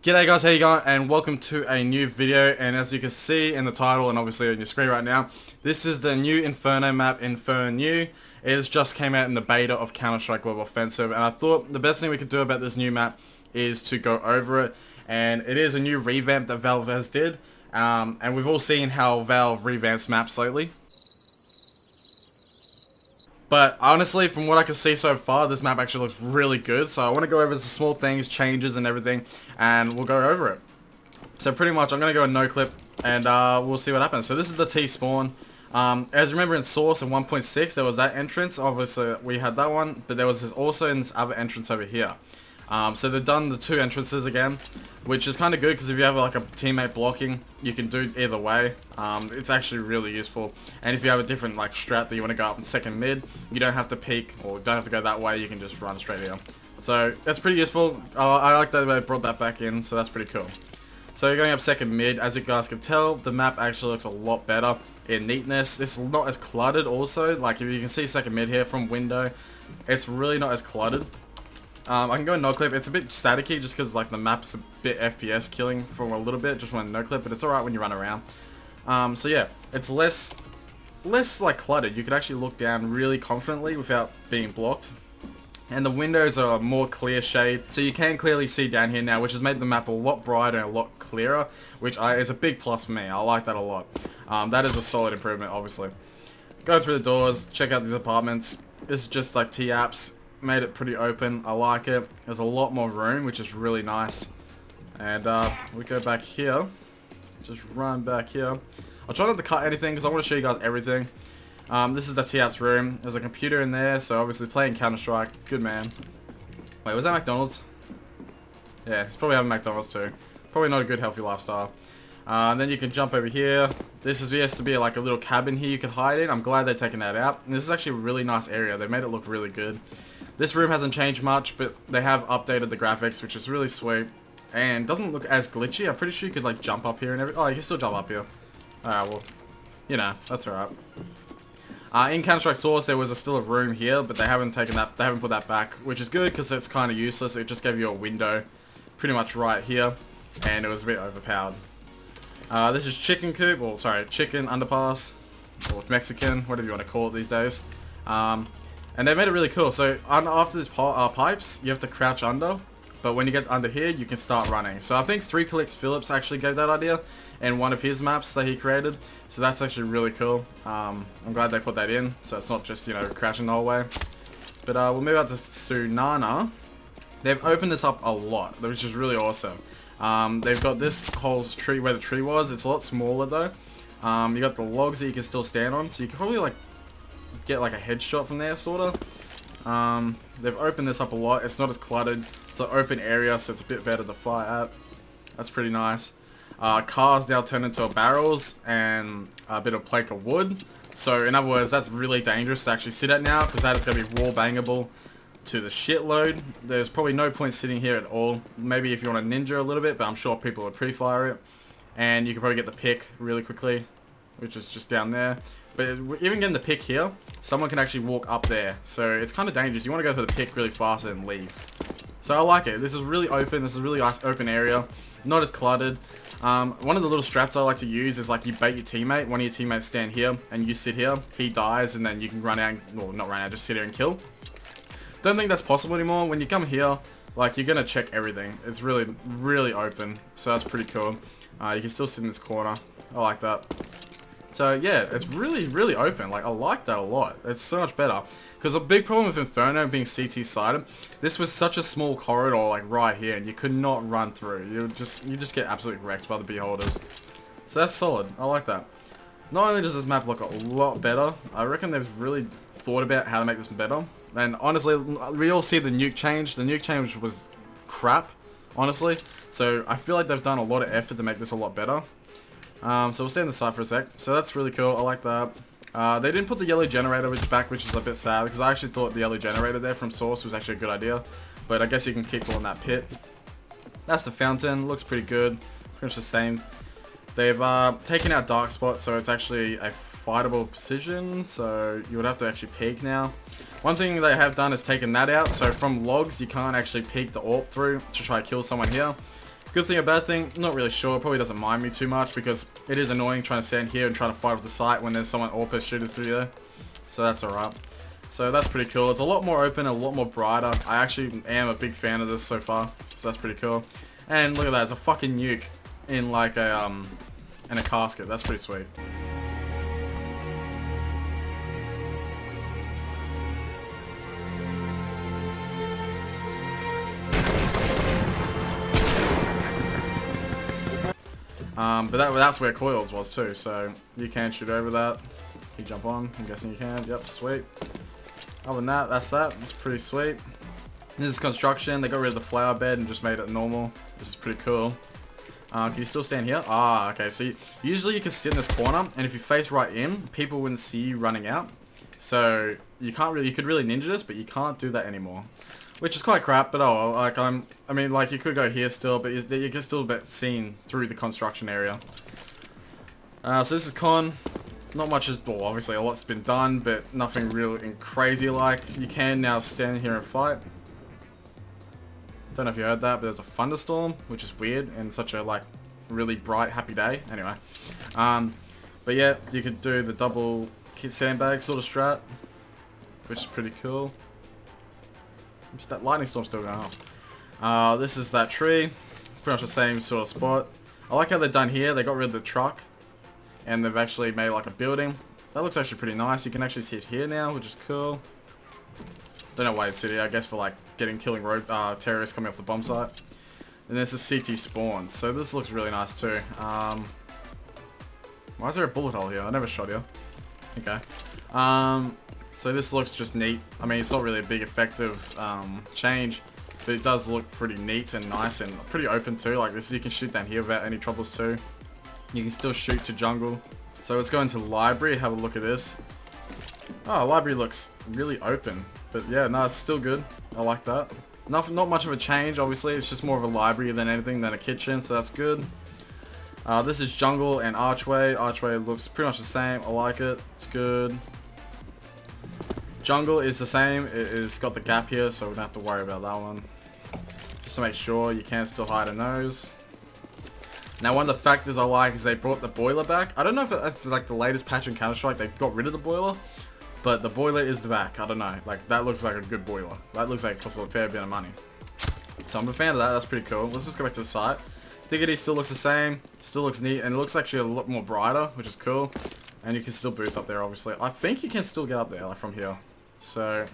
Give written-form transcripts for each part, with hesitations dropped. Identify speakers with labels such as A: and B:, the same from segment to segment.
A: G'day guys, how you going? And welcome to a new video. And as you can see in the title and obviously on your screen right now, this is the new Inferno map, Infernew. It has just came out in the beta of Counter-Strike Global Offensive, and I thought the best thing we could do about this new map is to go over it. And it is a new revamp that Valve has did, and we've all seen how Valve revamps maps lately. But honestly, from what I can see so far, this map actually looks really good. So I want to go over the small things, changes and everything, and we'll go over it. So pretty much, I'm going to go no clip, and we'll see what happens. So this is the T spawn. As you remember in Source in 1.6, there was that entrance. Obviously, we had that one, but there was also this other entrance over here. So they've done the two entrances again, which is kind of good because if you have like a teammate blocking, you can do either way. It's actually really useful. And if you have a different like strat that you want to go up in second mid, you don't have to peek or don't have to go that way. You can just run straight here. So that's pretty useful. I like that they brought that back in, so that's pretty cool. So you're going up second mid. As you guys can tell, the map actually looks a lot better in neatness. This is not as cluttered also. Like if you can see second mid here from window, it's really not as cluttered. I can go no clip. It's a bit staticky just because like the map's a bit FPS killing for a little bit. Just went no clip, but it's alright when you run around. So yeah, it's less like cluttered. You could actually look down really confidently without being blocked. And the windows are a more clear shade, so you can clearly see down here now, which has made the map a lot brighter and a lot clearer, which is a big plus for me. I like that a lot. That is a solid improvement, obviously. Go through the doors, check out these apartments. This is just like T-apps. Made it pretty open. I like it. There's a lot more room, which is really nice. And we go back here. Just run back here. I'll try not to cut anything because I want to show you guys everything. This is the T-apps room. There's a computer in there, so obviously playing Counter-Strike. Good man. Wait, was that McDonald's? Yeah, it's probably having McDonald's too. Probably not a good healthy lifestyle. And then you can jump over here. This is used to be like a little cabin here you could hide in. I'm glad they're taking that out. And this is actually a really nice area. They made it look really good. This room hasn't changed much, but they have updated the graphics, which is really sweet. And doesn't look as glitchy. I'm pretty sure you could like jump up here and everything. Oh, you can still jump up here. Alright, well, you know, that's alright. In Counter-Strike Source, there was still a room here, but they haven't taken that. They haven't put that back, which is good because it's kind of useless. It just gave you a window, pretty much right here, and it was a bit overpowered. This is Chicken Coop, or sorry, Chicken Underpass, or Mexican, whatever you want to call it these days. And they made it really cool. So after these pipes, you have to crouch under. But when you get under here, you can start running. So I think 3Clicks Phillips actually gave that idea in one of his maps that he created. So that's actually really cool. I'm glad they put that in. So it's not just, you know, crouching the whole way. But we'll move out to Sunana. They've opened this up a lot, which is really awesome. They've got this whole tree where the tree was. It's a lot smaller though. You got the logs that you can still stand on. So you can probably like get like a headshot from there, sort of. They've opened this up a lot. It's not as cluttered. It's an open area, so it's a bit better to fire at. That's pretty nice. Cars now turn into barrels and a bit of plank of wood. So in other words, that's really dangerous to actually sit at now because that is going to be wall bangable to the shitload. There's probably no point sitting here at all. Maybe if you want to ninja a little bit, but I'm sure people would pre-fire it. And you can probably get the pick really quickly, which is just down there. But even getting the pick here, someone can actually walk up there. So it's kind of dangerous. You want to go for the pick really fast and leave. So I like it. This is really open. This is a really nice open area. Not as cluttered. One of the little strats I like to use is like you bait your teammate. One of your teammates stand here and you sit here. He dies and then you can run out. Well, not run out, just sit here and kill. Don't think that's possible anymore. When you come here, like you're going to check everything. It's really, really open. So that's pretty cool. You can still sit in this corner. I like that. So yeah, it's really, really open. Like I like that a lot. It's so much better. Because a big problem with Inferno being CT sided, this was such a small corridor like right here, and you could not run through. You just get absolutely wrecked by the beholders. So that's solid. I like that. Not only does this map look a lot better, I reckon they've really thought about how to make this better. And honestly, we all see the nuke change. The nuke change was crap, honestly. So I feel like they've done a lot of effort to make this a lot better. So we'll stay on the side for a sec. So that's really cool. I like that. They didn't put the yellow generator back, which is a bit sad because I actually thought the yellow generator there from Source was actually a good idea. But I guess you can keep on that pit. That's the fountain. Looks pretty good. Pretty much the same. They've taken out dark spot, so it's actually a fightable position. So you would have to actually peek now. One thing they have done is taken that out. So from logs, you can't actually peek the AWP through to try to kill someone here. Good thing or bad thing, not really sure. Probably doesn't mind me too much because it is annoying trying to stand here and try to fight off the site when there's someone AWP shooting through there. So that's alright. So that's pretty cool. It's a lot more open, a lot more brighter. I actually am a big fan of this so far. So that's pretty cool. And look at that, it's a fucking nuke in like a in a casket. That's pretty sweet. But that's where coils was too, so you can shoot over that. Can you jump on? I'm guessing you can. Yep, sweet. Other than that, that's that. It's pretty sweet. This is construction. They got rid of the flower bed and just made it normal. This is pretty cool. Can you still stand here? Ah, okay. So usually you can sit in this corner, and if you face right in, people wouldn't see you running out. So you can't really. You could really ninja this, but you can't do that anymore. Which is quite crap, but oh, like I mean, like you could go here still, but you can still be seen through the construction area. So this is con. Not much is, well, obviously a lot's been done, but nothing real and crazy like. You can now stand here and fight. Don't know if you heard that, but there's a thunderstorm, which is weird and such a like really bright, happy day. Anyway, but yeah, you could do the double sandbag sort of strat, which is pretty cool. That lightning storm's still going on. This is that tree. Pretty much the same sort of spot. I like how they've done here. They got rid of the truck. And they've actually made like a building. That looks actually pretty nice. You can actually sit here now, which is cool. Don't know why it's sitting. I guess for like killing road terrorists coming off the bomb site. And this is CT spawn. So this looks really nice too. Why is there a bullet hole here? I never shot here. Okay. So this looks just neat. I mean, it's not really a big effective change, but it does look pretty neat and nice and pretty open too. Like this, you can shoot down here without any troubles too. You can still shoot to jungle. So let's go into library, have a look at this. Oh, library looks really open. But yeah, no, it's still good. I like that. Not much of a change, obviously. It's just more of a library than anything than a kitchen, so that's good. This is jungle and archway. Archway looks pretty much the same. I like it. It's good. Jungle is the same. It's got the gap here, so we don't have to worry about that one. Just to make sure you can still hide a nose. Now, one of the factors I like is they brought the boiler back. I don't know if that's like the latest patch in Counter-Strike. They got rid of the boiler, but the boiler is the back. I don't know. Like, that looks like a good boiler. That looks like it costs a fair bit of money. So I'm a fan of that. That's pretty cool. Let's just go back to the site. Diggity still looks the same. Still looks neat. And it looks actually a lot more brighter, which is cool. And you can still boost up there, obviously. I think you can still get up there, like, from here. So,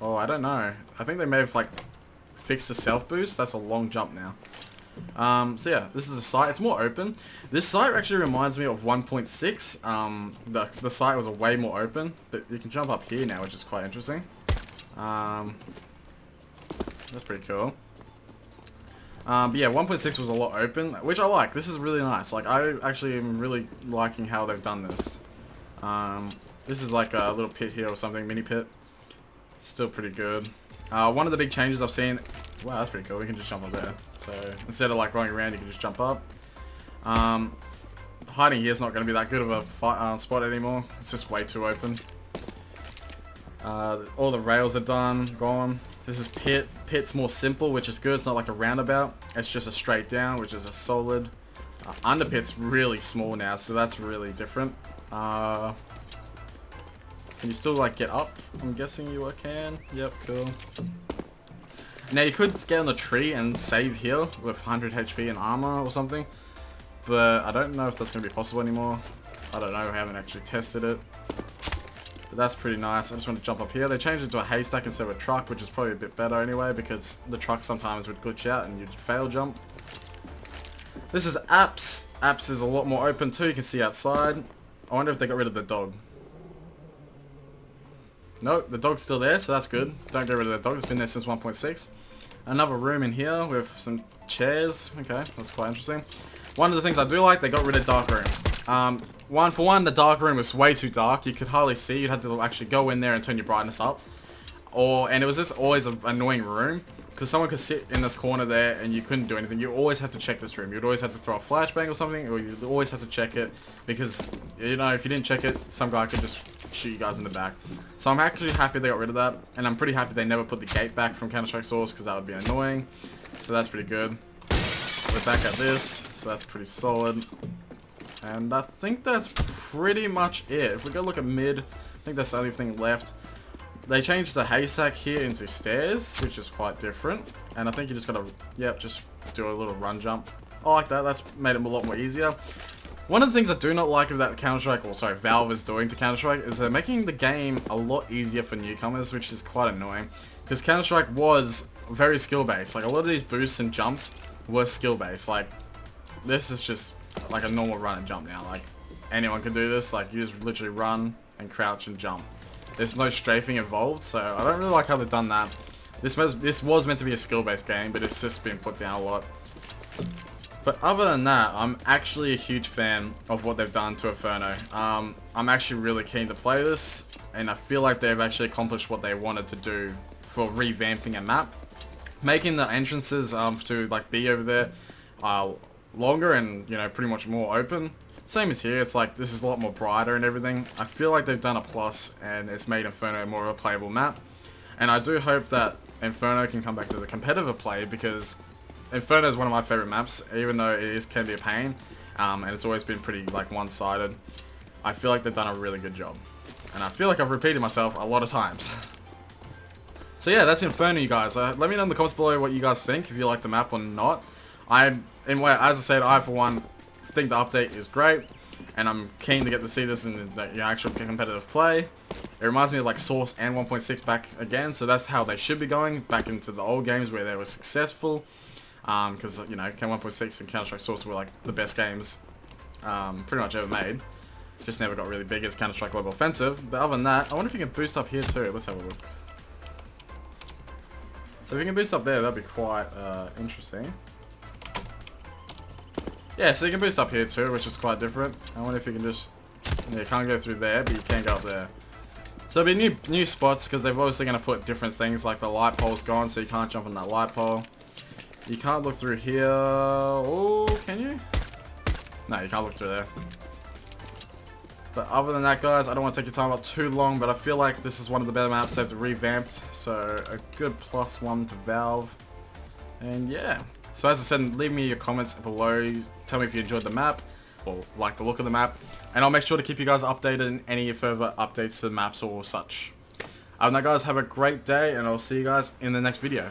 A: oh, I don't know. I think they may have, like, fixed the self-boost. That's a long jump now. So yeah, this is the site. It's more open. This site actually reminds me of 1.6. The site was a way more open, but you can jump up here now, which is quite interesting. That's pretty cool. But yeah, 1.6 was a lot open, which I like. This is really nice. Like, I actually am really liking how they've done this. This is like a little pit here or something, mini pit. Still pretty good. One of the big changes I've seen. Wow, that's pretty cool. We can just jump up there. So instead of like going around, you can just jump up. Hiding here is not going to be that good of a spot anymore. It's just way too open. All the rails are done, gone. This is pit. Pit's more simple, which is good. It's not like a roundabout. It's just a straight down, which is a solid. Underpit's really small now, so that's really different. Can you still like get up? I'm guessing you can. Yep, cool. Now you could get on the tree and save here with 100 HP and armor or something, but I don't know if that's going to be possible anymore. I don't know, I haven't actually tested it. But that's pretty nice. I just want to jump up here. They changed it to a haystack instead of a truck, which is probably a bit better anyway, because the truck sometimes would glitch out and you'd fail jump. This is apps. Apps is a lot more open too, you can see outside. I wonder if they got rid of the dog. Nope, the dog's still there, so that's good. Don't get rid of the dog, it's been there since 1.6. Another room in here with some chairs. Okay, that's quite interesting. One of the things I do like, they got rid of dark room. The dark room was way too dark. You could hardly see. You'd have to actually go in there and turn your brightness up. And it was just always an annoying room. Because someone could sit in this corner there and you couldn't do anything. You always have to check this room. You'd always have to throw a flashbang or something, or you'd always have to check it. Because, you know, if you didn't check it, some guy could just shoot you guys in the back. So I'm actually happy they got rid of that. And I'm pretty happy they never put the gate back from Counter-Strike Source, because that would be annoying. So that's pretty good. we're back at this, so that's pretty solid. And I think that's pretty much it. If we go look at mid, I think that's the only thing left. They changed the haystack here into stairs, which is quite different. And I think you just gotta, yep, just do a little run jump. I like that. That's made it a lot more easier. One of the things I do not like that Counter-Strike, or sorry, Valve is doing to Counter-Strike is they're making the game a lot easier for newcomers, which is quite annoying. Because Counter-Strike was very skill-based. Like, a lot of these boosts and jumps were skill-based. Like, this is just like a normal run and jump now. Like, anyone can do this. Like, you just literally run and crouch and jump. There's no strafing involved, so I don't really like how they've done that. This was meant to be a skill-based game, but it's just been put down a lot. But other than that, I'm actually a huge fan of what they've done to Inferno. I'm actually really keen to play this, and I feel like they've actually accomplished what they wanted to do for revamping a map. Making the entrances to like be over there longer and, you know, pretty much more open. Same as here, it's like this is a lot more brighter and everything. I feel like they've done a plus, and it's made Inferno more of a playable map. And I do hope that Inferno can come back to the competitive play, because Inferno is one of my favorite maps, even though it can be a pain, and it's always been pretty like one-sided. I feel like they've done a really good job, and I feel like I've repeated myself a lot of times. So yeah, that's Inferno, you guys. Let me know in the comments below what you guys think, if you like the map or not. As I said, I for one think the update is great, and I'm keen to get to see this in the actual competitive play. It reminds me of like Source and 1.6 back again, so that's how they should be going, back into the old games where they were successful. Because, you know, 1.6 and Counter-Strike Source were like the best games pretty much ever made. Just never got really big as Counter-Strike Global Offensive. But other than that, I wonder if you can boost up here too. Let's have a look. So if you can boost up there, that'd be quite interesting. Yeah, so you can boost up here too, which is quite different. I wonder if you can just... Yeah, you can't go through there, but you can go up there. So it'll be new spots, because they're obviously going to put different things, like the light pole's gone, so you can't jump on that light pole. You can't look through here. Oh, can you? No, you can't look through there. But other than that, guys, I don't want to take your time up too long, but I feel like this is one of the better maps they've revamped. So a good +1 to Valve. And yeah. So as I said, leave me your comments below. Tell me if you enjoyed the map or like the look of the map. And I'll make sure to keep you guys updated in any further updates to the maps or such. Other than that, guys, have a great day, and I'll see you guys in the next video.